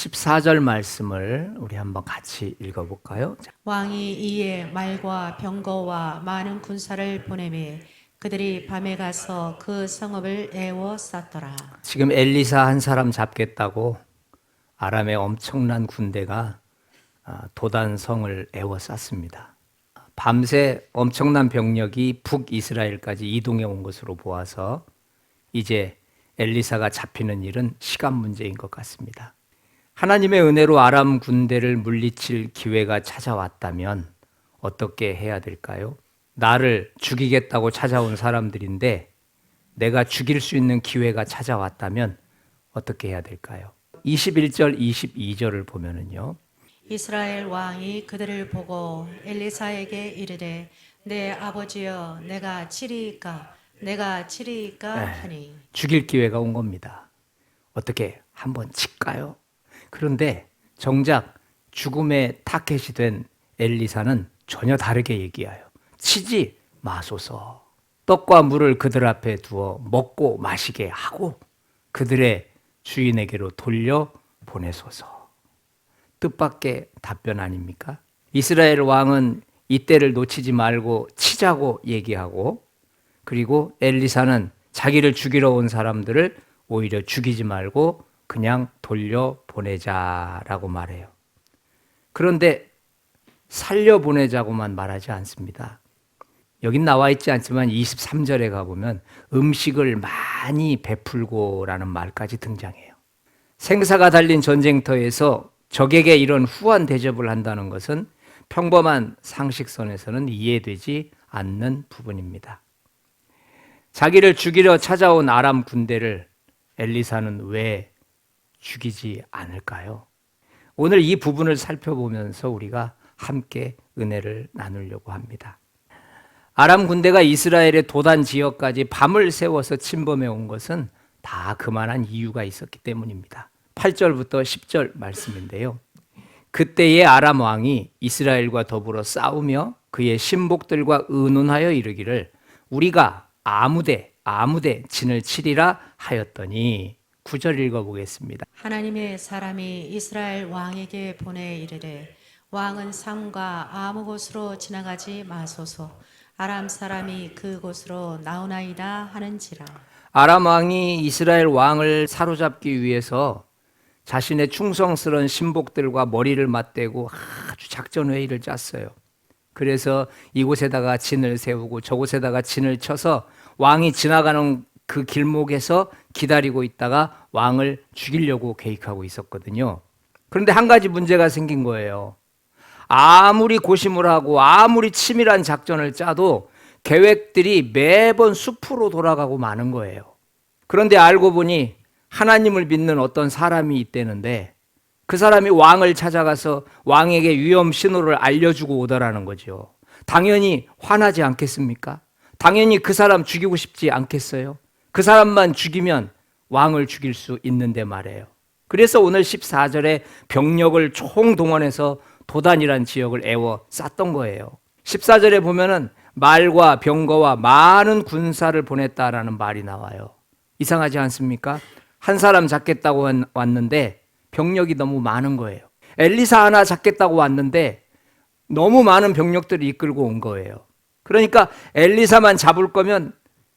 14절 말씀을 우리 한번 같이 읽어볼까요? 왕이 이에 말과 병거와 많은 군사를 보내매 그들이 밤에 가서 그 성읍을 에워쌌더라. 지금 엘리사 한 사람 잡겠다고 아람의 엄청난 군대가 도단성을 에워쌌습니다. 밤새 엄청난 병력이 북이스라엘까지 이동해 온 것으로 보아서 이제 엘리사가 잡히는 일은 시간 문제인 것 같습니다. 하나님의 은혜로 아람 군대를 물리칠 기회가 찾아왔다면 어떻게 해야 될까요? 나를 죽이겠다고 찾아온 사람들인데 내가 죽일 수 있는 기회가 찾아왔다면 어떻게 해야 될까요? 21절, 22절을 보면은요. 이스라엘 왕이 그들을 보고 엘리사에게 이르되 내 아버지여 내가 치리이까 하니 죽일 기회가 온 겁니다. 어떻게 한번 칠까요? 그런데 정작 죽음의 타켓이 된 엘리사는 전혀 다르게 얘기해요. 치지 마소서. 떡과 물을 그들 앞에 두어 먹고 마시게 하고 그들의 주인에게로 돌려 보내소서. 뜻밖의 답변 아닙니까? 이스라엘 왕은 이때를 놓치지 말고 치자고 얘기하고, 그리고 엘리사는 자기를 죽이러 온 사람들을 오히려 죽이지 말고 그냥 돌려보내자라고 말해요. 그런데 살려보내자고만 말하지 않습니다. 여긴 나와 있지 않지만 23절에 가보면 음식을 많이 베풀고라는 말까지 등장해요. 생사가 달린 전쟁터에서 적에게 이런 후한 대접을 한다는 것은 평범한 상식선에서는 이해되지 않는 부분입니다. 자기를 죽이려 찾아온 아람 군대를 엘리사는 왜 죽이지 않을까요? 오늘 이 부분을 살펴보면서 우리가 함께 은혜를 나누려고 합니다. 아람 군대가 이스라엘의 도단 지역까지 밤을 새워서 침범해 온 것은 다 그만한 이유가 있었기 때문입니다. 8절부터 10절 말씀인데요. 그때의 아람 왕이 이스라엘과 더불어 싸우며 그의 신복들과 의논하여 이르기를 우리가 아무데 진을 치리라 하였더니 9절 읽어보겠습니다. 하나님의 사람이 이스라엘 왕에게 보내 이르되 왕은 상과 아무 곳으로 지나가지 마소서 아람 사람이 그곳으로 나오나이다 하는지라. 아람 왕이 이스라엘 왕을 사로잡기 위해서 자신의 충성스러운 신복들과 머리를 맞대고 아주 작전 회의를 짰어요. 그래서 이곳에다가 진을 세우고 저곳에다가 진을 쳐서 왕이 지나가는 그 길목에서 기다리고 있다가 왕을 죽이려고 계획하고 있었거든요. 그런데 한 가지 문제가 생긴 거예요. 아무리 고심을 하고 아무리 치밀한 작전을 짜도 계획들이 매번 숲으로 돌아가고 마는 거예요. 그런데 알고 보니 하나님을 믿는 어떤 사람이 있다는데 그 사람이 왕을 찾아가서 왕에게 위험 신호를 알려주고 오더라는 거죠. 당연히 화나지 않겠습니까? 당연히 그 사람 죽이고 싶지 않겠어요? 그 사람만 죽이면 왕을 죽일 수 있는데 말이에요. 그래서 오늘 14절에 병력을 총동원해서 도단이란 지역을 에워 쌌던 거예요. 14절에 보면은 말과 병거와 많은 군사를 보냈다라는 말이 나와요. 이상하지 않습니까? 한 사람 잡겠다고 왔는데 병력이 너무 많은 거예요. 엘리사 하나 잡겠다고 왔는데 너무 많은 병력들을 이끌고 온 거예요. 그러니까 엘리사만 잡을 거면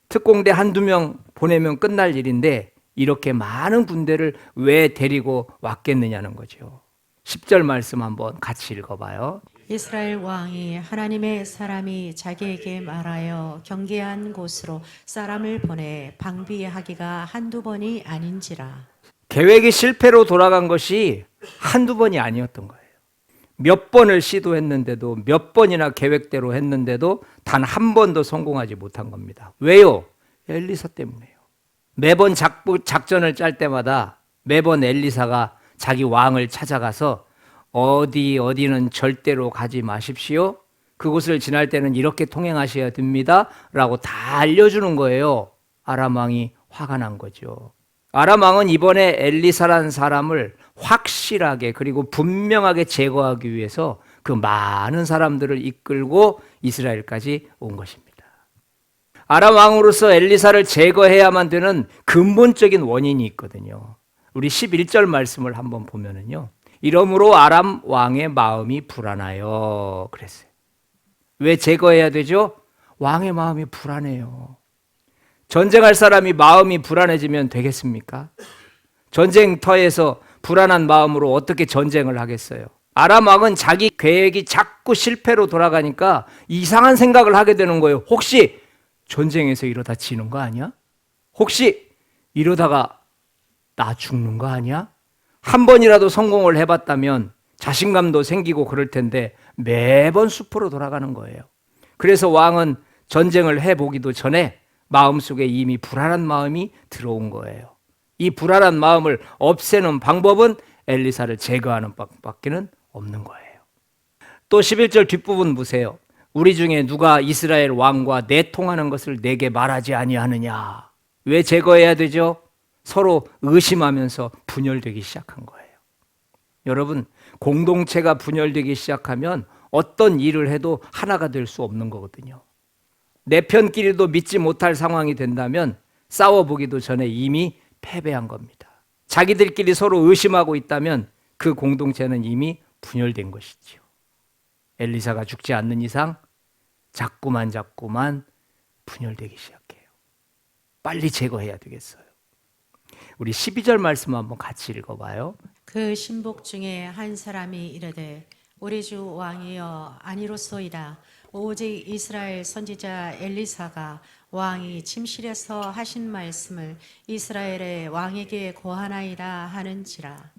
특공대 한두 명 보내면 끝날 일인데 이렇게 많은 군대를 왜 데리고 왔겠느냐는 거죠. 10절 말씀 한번 같이 읽어봐요. 이스라엘 왕이 하나님의 사람이 자기에게 말하여 경계한 곳으로 사람을 보내 방비하기가 한두 번이 아닌지라. 계획이 실패로 돌아간 것이 한두 번이 아니었던 거예요. 몇 번을 시도했는데도 몇 번이나 계획대로 했는데도 단 한 번도 성공하지 못한 겁니다. 왜요? 엘리사 때문에요. 매번 작전을 짤 때마다 매번 엘리사가 자기 왕을 찾아가서 어디는 절대로 가지 마십시오. 그곳을 지날 때는 이렇게 통행하셔야 됩니다. 라고 다 알려주는 거예요. 아람 왕이 화가 난 거죠. 아람 왕은 이번에 엘리사라는 사람을 확실하게 그리고 분명하게 제거하기 위해서 그 많은 사람들을 이끌고 이스라엘까지 온 것입니다. 아람 왕으로서 엘리사를 제거해야만 되는 근본적인 원인이 있거든요. 우리 11절 말씀을 한번 보면은요. 이러므로 아람 왕의 마음이 불안하여 그랬어요. 왜 제거해야 되죠? 왕의 마음이 불안해요. 전쟁할 사람이 마음이 불안해지면 되겠습니까? 전쟁터에서 불안한 마음으로 어떻게 전쟁을 하겠어요? 아람 왕은 자기 계획이 자꾸 실패로 돌아가니까 이상한 생각을 하게 되는 거예요. 혹시 전쟁에서 이러다 지는 거 아니야? 혹시 이러다가 나 죽는 거 아니야? 한 번이라도 성공을 해봤다면 자신감도 생기고 그럴 텐데 매번 숲으로 돌아가는 거예요. 그래서 왕은 전쟁을 해보기도 전에 마음속에 이미 불안한 마음이 들어온 거예요. 이 불안한 마음을 없애는 방법은 엘리사를 제거하는 방법밖에는 없는 거예요. 또 11절 뒷부분 보세요. 우리 중에 누가 이스라엘 왕과 내통하는 것을 내게 말하지 아니하느냐. 왜 제거해야 되죠? 서로 의심하면서 분열되기 시작한 거예요. 여러분, 공동체가 분열되기 시작하면 어떤 일을 해도 하나가 될 수 없는 거거든요. 내 편끼리도 믿지 못할 상황이 된다면 싸워보기도 전에 이미 패배한 겁니다. 자기들끼리 서로 의심하고 있다면 그 공동체는 이미 분열된 것이지요. 엘리사가 죽지 않는 이상 자꾸만 분열되기 시작해요. 빨리 제거해야 되겠어요. 우리 12절 말씀 한번 같이 읽어봐요. 그 신복 중에 한 사람이 이르되 우리 주 왕이여 아니로소이다. 오직 이스라엘 선지자 엘리사가 왕이 침실에서 하신 말씀을 이스라엘의 왕에게 고하나이다 하는지라.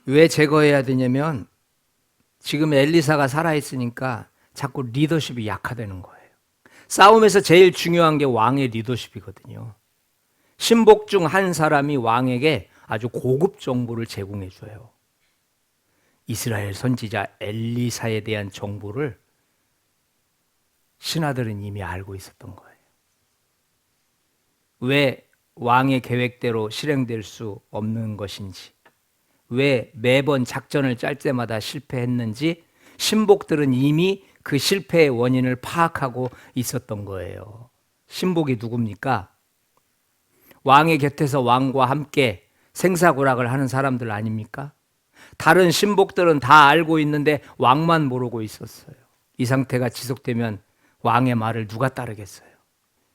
왜 제거해야 되냐면 지금 엘리사가 살아있으니까 자꾸 리더십이 약화되는 거예요. 싸움에서 제일 중요한 게 왕의 리더십이거든요. 신복 중 한 사람이 왕에게 아주 고급 정보를 제공해 줘요. 이스라엘 선지자 엘리사에 대한 정보를 신하들은 이미 알고 있었던 거예요. 왜 왕의 계획대로 실행될 수 없는 것인지, 왜 매번 작전을 짤 때마다 실패했는지 신복들은 이미 그 실패의 원인을 파악하고 있었던 거예요. 신복이 누굽니까? 왕의 곁에서 왕과 함께 생사고락을 하는 사람들 아닙니까? 다른 신복들은 다 알고 있는데 왕만 모르고 있었어요. 이 상태가 지속되면 왕의 말을 누가 따르겠어요?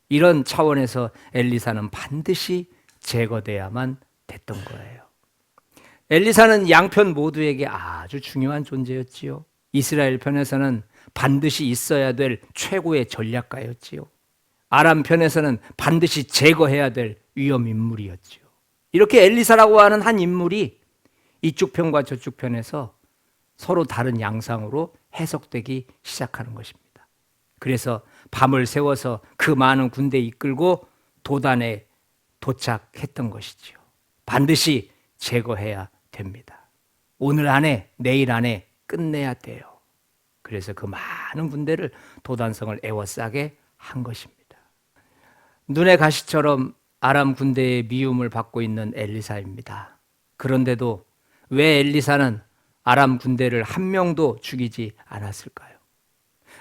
이런 차원에서 엘리사는 반드시 제거돼야만 됐던 거예요. 엘리사는 양편 모두에게 아주 중요한 존재였지요. 이스라엘 편에서는 반드시 있어야 될 최고의 전략가였지요. 아람 편에서는 반드시 제거해야 될 위험 인물이었지요. 이렇게 엘리사라고 하는 한 인물이 이쪽 편과 저쪽 편에서 서로 다른 양상으로 해석되기 시작하는 것입니다. 그래서 밤을 새워서 그 많은 군대 이끌고 도단에 도착했던 것이지요. 반드시 제거해야 됩니다. 오늘 안에, 내일 안에 끝내야 돼요. 그래서 그 많은 군대를 도단성을 에워싸게 한 것입니다. 눈의 가시처럼 아람 군대의 미움을 받고 있는 엘리사입니다. 그런데도 왜 엘리사는 아람 군대를 한 명도 죽이지 않았을까요?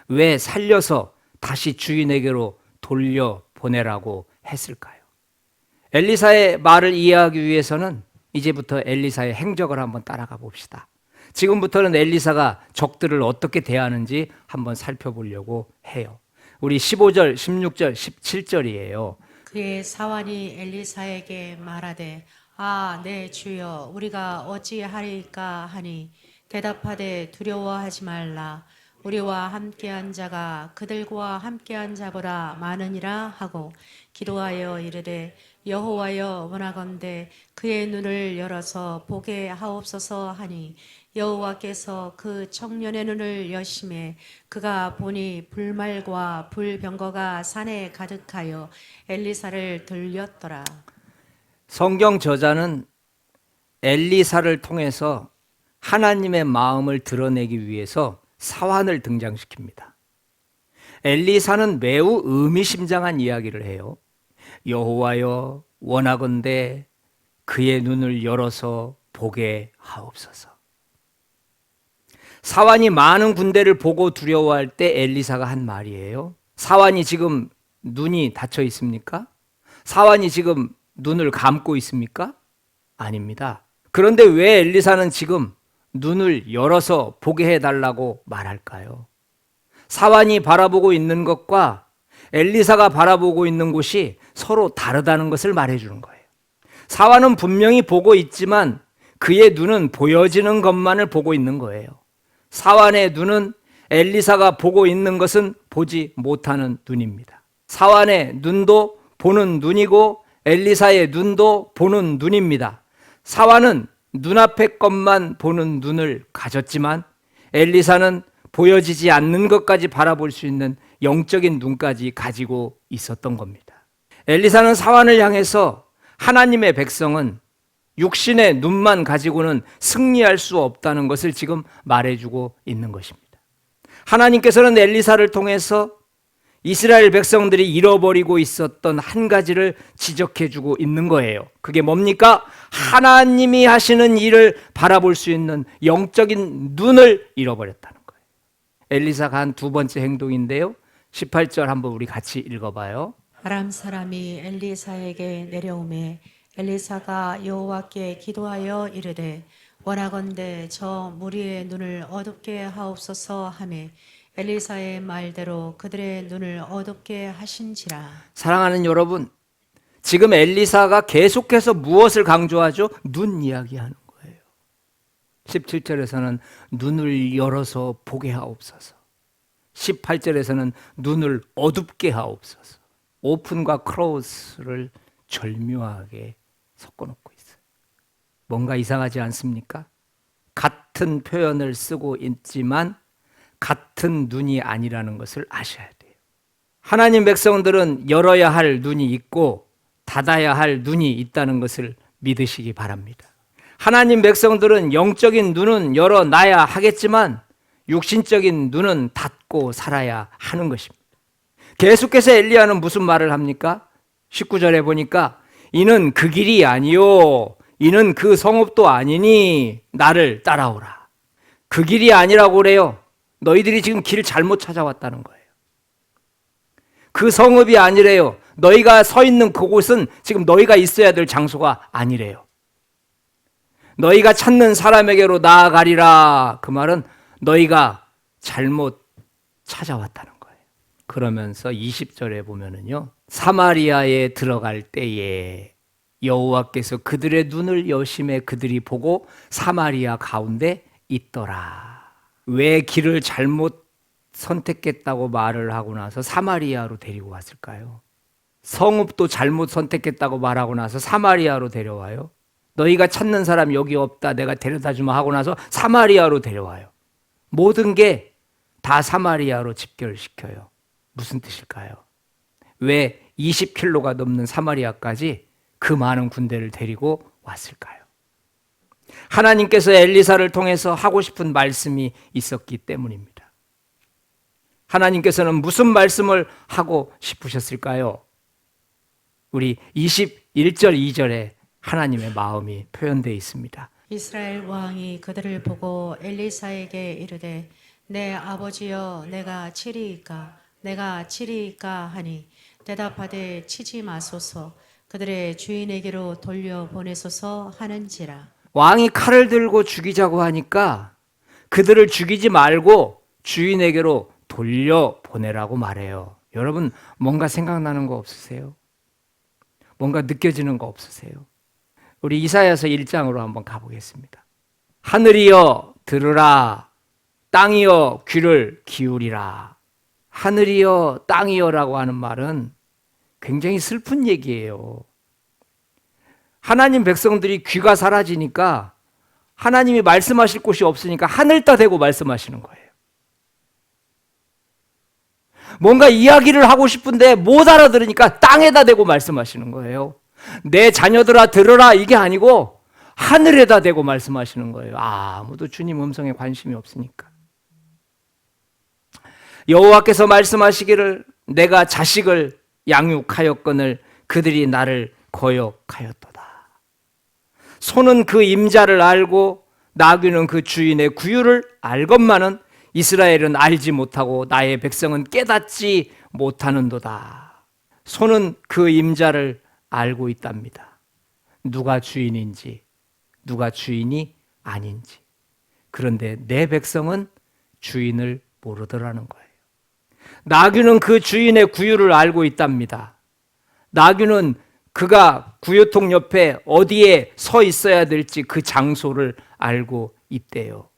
왜 살려서 다시 주인에게로 돌려보내라고 했을까요? 엘리사의 말을 이해하기 위해서는 이제부터 엘리사의 행적을 한번 따라가 봅시다. 지금부터는 엘리사가 적들을 어떻게 대하는지 한번 살펴보려고 해요. 우리 15절, 16절, 17절이에요. 그의 사환이 엘리사에게 말하되 내 주여 우리가 어찌하리까 하니 대답하되 두려워하지 말라. 우리와 함께한 자가 그들과 함께한 자보다 많으니라 하고 기도하여 이르되 여호와여 원하건대 그의 눈을 열어서 보게 하옵소서 하니 여호와께서 그 청년의 눈을 여심해 그가 보니 불말과 불병거가 산에 가득하여 엘리사를 들렸더라. 성경 저자는 엘리사를 통해서 하나님의 마음을 드러내기 위해서 사환을 등장시킵니다. 엘리사는 매우 의미심장한 이야기를 해요. 여호와여 원하건대 그의 눈을 열어서 보게 하옵소서. 사환이 많은 군대를 보고 두려워할 때 엘리사가 한 말이에요. 사환이 지금 눈이 닫혀 있습니까? 사환이 지금 눈을 감고 있습니까? 아닙니다. 그런데 왜 엘리사는 지금 눈을 열어서 보게 해달라고 말할까요? 사환이 바라보고 있는 것과 엘리사가 바라보고 있는 곳이 서로 다르다는 것을 말해주는 거예요. 사환은 분명히 보고 있지만 그의 눈은 보여지는 것만을 보고 있는 거예요. 사환의 눈은 엘리사가 보고 있는 것은 보지 못하는 눈입니다. 사환의 눈도 보는 눈이고 엘리사의 눈도 보는 눈입니다. 사환은 눈앞의 것만 보는 눈을 가졌지만 엘리사는 보여지지 않는 것까지 바라볼 수 있는 영적인 눈까지 가지고 있었던 겁니다. 엘리사는 사환을 향해서 하나님의 백성은 육신의 눈만 가지고는 승리할 수 없다는 것을 지금 말해주고 있는 것입니다. 하나님께서는 엘리사를 통해서 이스라엘 백성들이 잃어버리고 있었던 한 가지를 지적해주고 있는 거예요. 그게 뭡니까? 하나님이 하시는 일을 바라볼 수 있는 영적인 눈을 잃어버렸다는 거예요. 엘리사가 한 두 번째 행동인데요. 18절 한번 우리 같이 읽어봐요. 아람 사람이 엘리사에게 내려오매 엘리사가 여호와께 기도하여 이르되 원하건대 저 무리의 눈을 어둡게 하옵소서 하매 엘리사의 말대로 그들의 눈을 어둡게 하신지라. 사랑하는 여러분, 지금 엘리사가 계속해서 무엇을 강조하죠? 눈 이야기하는 거예요. 17절에서는 눈을 열어서 보게 하옵소서. 18절에서는 눈을 어둡게 하옵소서. 오픈과 크로스를 절묘하게 섞어놓고 있어요. 뭔가 이상하지 않습니까? 같은 표현을 쓰고 있지만 같은 눈이 아니라는 것을 아셔야 돼요. 하나님 백성들은 열어야 할 눈이 있고 닫아야 할 눈이 있다는 것을 믿으시기 바랍니다. 하나님 백성들은 영적인 눈은 열어놔야 하겠지만 육신적인 눈은 닫고 살아야 하는 것입니다. 계속해서 엘리야는 무슨 말을 합니까? 19절에 보니까 이는 그 길이 아니요 이는 그 성읍도 아니니 나를 따라오라. 그 길이 아니라고 그래요. 너희들이 지금 길 잘못 찾아왔다는 거예요. 그 성읍이 아니래요. 너희가 서 있는 그곳은 지금 너희가 있어야 될 장소가 아니래요. 너희가 찾는 사람에게로 나아가리라. 그 말은 너희가 잘못 찾아왔다는 거예요. 그러면서 20절에 보면은요. 사마리아에 들어갈 때에 여호와께서 그들의 눈을 여심해 그들이 보고 사마리아 가운데 있더라. 왜 길을 잘못 선택했다고 말을 하고 나서 사마리아로 데리고 왔을까요? 성읍도 잘못 선택했다고 말하고 나서 사마리아로 데려와요. 너희가 찾는 사람 여기 없다 내가 데려다 주마 하고 나서 사마리아로 데려와요. 모든 게 다 사마리아로 집결시켜요. 무슨 뜻일까요? 왜 20킬로가 넘는 사마리아까지 그 많은 군대를 데리고 왔을까요? 하나님께서 엘리사를 통해서 하고 싶은 말씀이 있었기 때문입니다. 하나님께서는 무슨 말씀을 하고 싶으셨을까요? 우리 21절 2절에 하나님의 마음이 표현되어 있습니다. 이스라엘 왕이 그들을 보고 엘리사에게 이르되 내 아버지여 내가 치리이까 내가 치리이까 하니 대답하되 치지 마소서 그들의 주인에게로 돌려보내소서 하는지라. 왕이 칼을 들고 죽이자고 하니까 그들을 죽이지 말고 주인에게로 돌려보내라고 말해요. 여러분 뭔가 생각나는 거 없으세요? 뭔가 느껴지는 거 없으세요? 우리 이사야서 1장으로 한번 가보겠습니다. 하늘이여 들으라 땅이여 귀를 기울이라. 하늘이여 땅이여라고 하는 말은 굉장히 슬픈 얘기예요. 하나님 백성들이 귀가 사라지니까 하나님이 말씀하실 곳이 없으니까 하늘 따 대고 말씀하시는 거예요. 뭔가 이야기를 하고 싶은데 못 알아들으니까 땅에다 대고 말씀하시는 거예요. 내 자녀들아 들으라 이게 아니고 하늘에다 대고 말씀하시는 거예요. 아무도 주님 음성에 관심이 없으니까. 여호와께서 말씀하시기를 내가 자식을 양육하였거늘 그들이 나를 거역하였도다. 소는 그 임자를 알고 나귀는 그 주인의 구유를 알건만은 이스라엘은 알지 못하고 나의 백성은 깨닫지 못하는도다. 소는 그 임자를 알고 있답니다. 누가 주인인지, 누가 주인이 아닌지. 그런데 내 백성은 주인을 모르더라는 거예요. 나귀는 그 주인의 구유를 알고 있답니다. 나귀는 그가 구유통 옆에 어디에 서 있어야 될지 그 장소를 알고 있대요.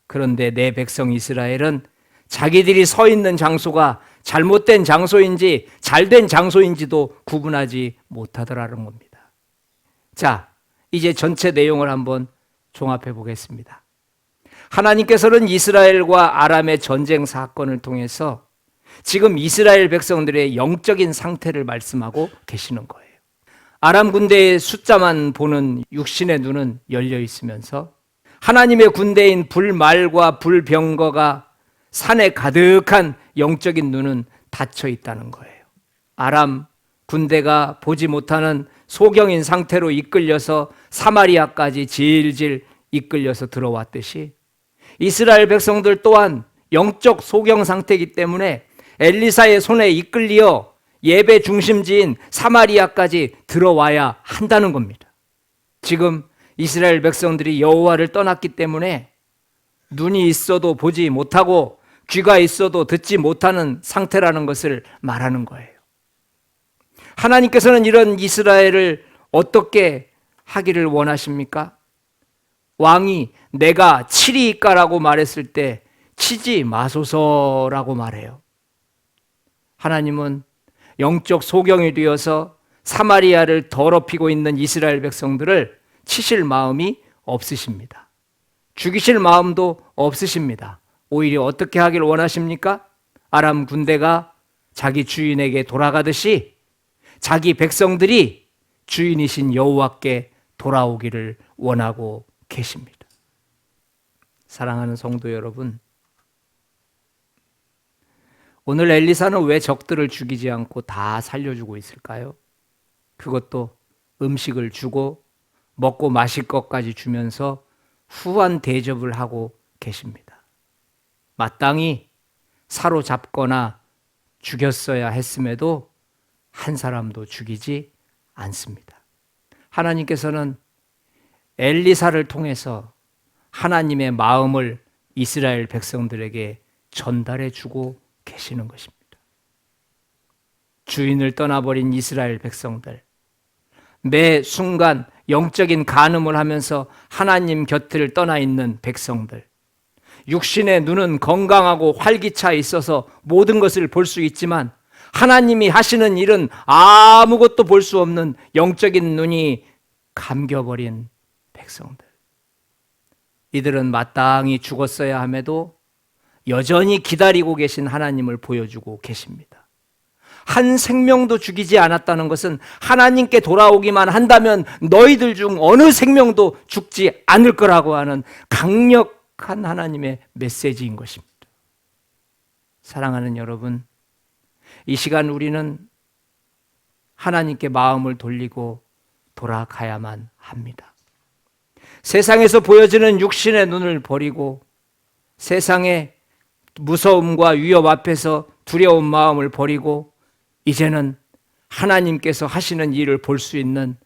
그런데 내 백성 이스라엘은 자기들이 서 있는 장소가 잘못된 장소인지 잘된 장소인지도 구분하지 못하더라는 겁니다. 자, 이제 전체 내용을 한번 종합해 보겠습니다. 하나님께서는 이스라엘과 아람의 전쟁 사건을 통해서 지금 이스라엘 백성들의 영적인 상태를 말씀하고 계시는 거예요. 아람 군대의 숫자만 보는 육신의 눈은 열려 있으면서 하나님의 군대인 불말과 불병거가 산에 가득한 영적인 눈은 닫혀 있다는 거예요. 아람 군대가 보지 못하는 소경인 상태로 이끌려서 사마리아까지 질질 이끌려서 들어왔듯이 이스라엘 백성들 또한 영적 소경 상태이기 때문에 엘리사의 손에 이끌려 예배 중심지인 사마리아까지 들어와야 한다는 겁니다. 지금 이스라엘 백성들이 여호와를 떠났기 때문에 눈이 있어도 보지 못하고 귀가 있어도 듣지 못하는 상태라는 것을 말하는 거예요. 하나님께서는 이런 이스라엘을 어떻게 하기를 원하십니까? 왕이 내가 치리이까라고 말했을 때 치지 마소서라고 말해요. 하나님은 영적 소경이 되어서 사마리아를 더럽히고 있는 이스라엘 백성들을 치실 마음이 없으십니다. 죽이실 마음도 없으십니다. 오히려 어떻게 하길 원하십니까? 아람 군대가 자기 주인에게 돌아가듯이 자기 백성들이 주인이신 여호와께 돌아오기를 원하고 계십니다. 사랑하는 성도 여러분, 오늘 엘리사는 왜 적들을 죽이지 않고 다 살려주고 있을까요? 그것도 음식을 주고 먹고 마실 것까지 주면서 후한 대접을 하고 계십니다. 마땅히 사로잡거나 죽였어야 했음에도 한 사람도 죽이지 않습니다. 하나님께서는 엘리사를 통해서 하나님의 마음을 이스라엘 백성들에게 전달해 주고 계시는 것입니다. 주인을 떠나버린 이스라엘 백성들, 매 순간 영적인 간음을 하면서 하나님 곁을 떠나 있는 백성들, 육신의 눈은 건강하고 활기차 있어서 모든 것을 볼 수 있지만 하나님이 하시는 일은 아무것도 볼 수 없는 영적인 눈이 감겨버린 백성들. 이들은 마땅히 죽었어야 함에도 여전히 기다리고 계신 하나님을 보여주고 계십니다. 한 생명도 죽이지 않았다는 것은 하나님께 돌아오기만 한다면 너희들 중 어느 생명도 죽지 않을 거라고 하는 강력한 하나님의 메시지인 것입니다. 사랑하는 여러분, 이 시간 우리는 하나님께 마음을 돌리고 돌아가야만 합니다. 세상에서 보여지는 육신의 눈을 버리고 세상의 무서움과 위협 앞에서 두려운 마음을 버리고 이제는 하나님께서 하시는 일을 볼 수 있는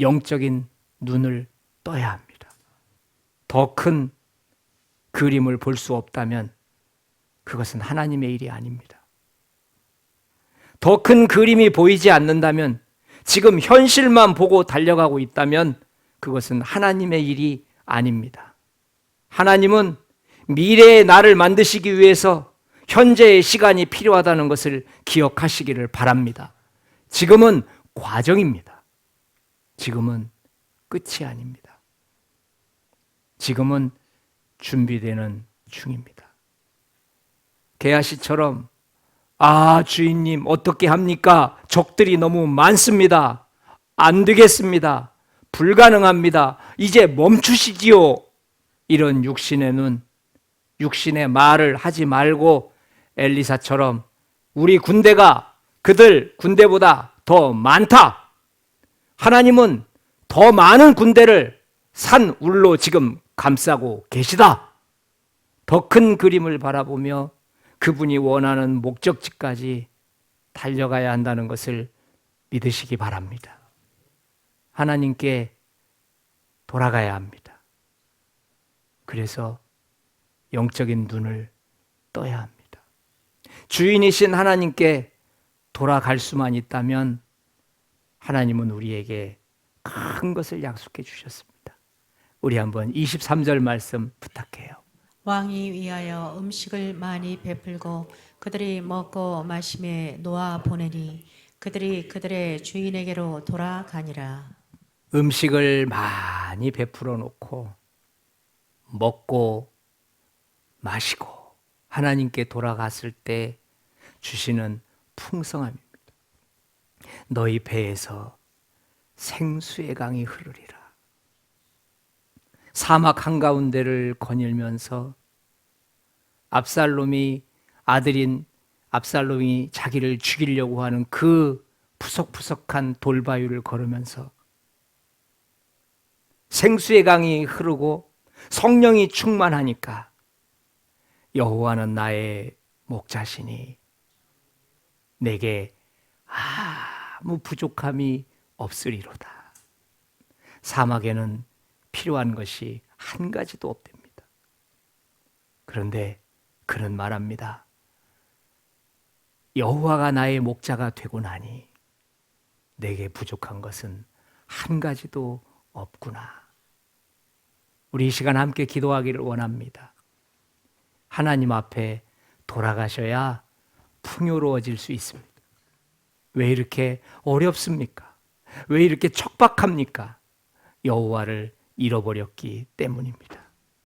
영적인 눈을 떠야 합니다. 더 큰 그림을 볼 수 없다면 그것은 하나님의 일이 아닙니다. 더 큰 그림이 보이지 않는다면, 지금 현실만 보고 달려가고 있다면 그것은 하나님의 일이 아닙니다. 하나님은 미래의 나를 만드시기 위해서 현재의 시간이 필요하다는 것을 기억하시기를 바랍니다. 지금은 과정입니다. 지금은 끝이 아닙니다. 지금은 준비되는 중입니다. 게하시처럼 주인님 어떻게 합니까? 적들이 너무 많습니다. 안 되겠습니다. 불가능합니다. 이제 멈추시지요. 이런 육신의 눈, 육신의 말을 하지 말고 엘리사처럼 우리 군대가 그들 군대보다 더 많다. 하나님은 더 많은 군대를 산 울로 지금 감싸고 계시다. 더 큰 그림을 바라보며 그분이 원하는 목적지까지 달려가야 한다는 것을 믿으시기 바랍니다. 하나님께 돌아가야 합니다. 그래서 영적인 눈을 떠야 합니다. 주인이신 하나님께 돌아갈 수만 있다면 하나님은 우리에게 큰 것을 약속해 주셨습니다. 우리 한번 23절 말씀 부탁해요. 왕이 위하여 음식을 많이 베풀고 그들이 먹고 마심에 놓아 보내니 그들이 그들의 주인에게로 돌아가니라. 음식을 많이 베풀어 놓고 먹고 마시고 하나님께 돌아갔을 때 주시는 풍성함입니다. 너희 배에서 생수의 강이 흐르리라. 사막 한가운데를 거닐면서 아들인 압살롬이 자기를 죽이려고 하는 그 푸석푸석한 돌바위를 걸으면서 생수의 강이 흐르고 성령이 충만하니까 여호와는 나의 목자시니 내게 아무 부족함이 없으리로다. 사막에는 필요한 것이 한 가지도 없답니다. 그런데 그는 말합니다. 여호와가 나의 목자가 되고 나니 내게 부족한 것은 한 가지도 없구나. 우리 이 시간 함께 기도하기를 원합니다. 하나님 앞에 돌아가셔야 풍요로워질 수 있습니다. 왜 이렇게 어렵습니까? 왜 이렇게 척박합니까? 여호와를 잃어버렸기 때문입니다.